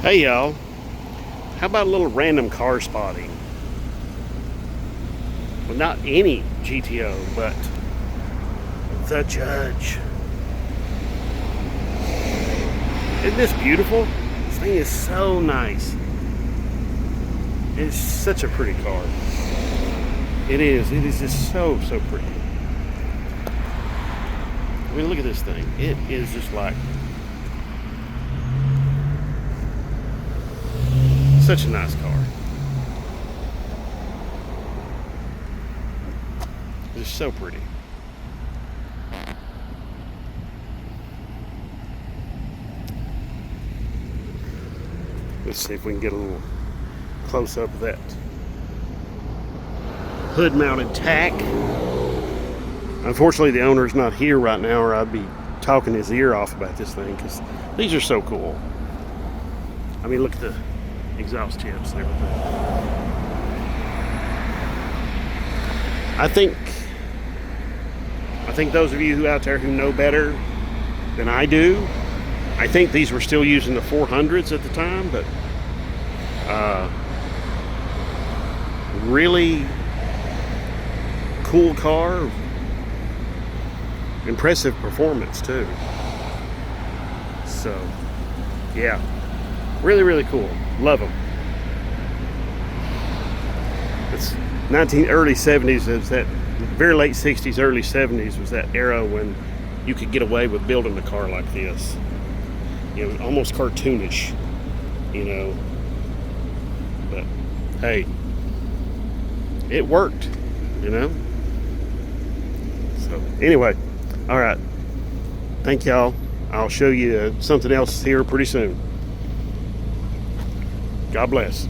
Hey y'all, how about a little random car spotting? Well, not any GTO, but the Judge. Isn't this beautiful? This thing is so nice. It's such a pretty car. It is just so pretty. I mean, look at this thing. It is just like such a nice car. It's so pretty. Let's see if we can get a little close up of that hood mounted tack. Unfortunately, the owner's not here right now, or I'd be talking his ear off about this thing, because these are so cool. I mean, look at the exhaust tips and everything. I think those of you out there who know better than I do, I think these were still using the 400s at the time, but really cool car, impressive performance too. So yeah, really cool. Love them. It's early 70s. It's that very late 60s, early 70s was that era when you could get away with building a car like this. You know, almost cartoonish, you know. But hey, it worked, you know. So anyway, all right. Thank y'all. I'll show you something else here pretty soon. God bless.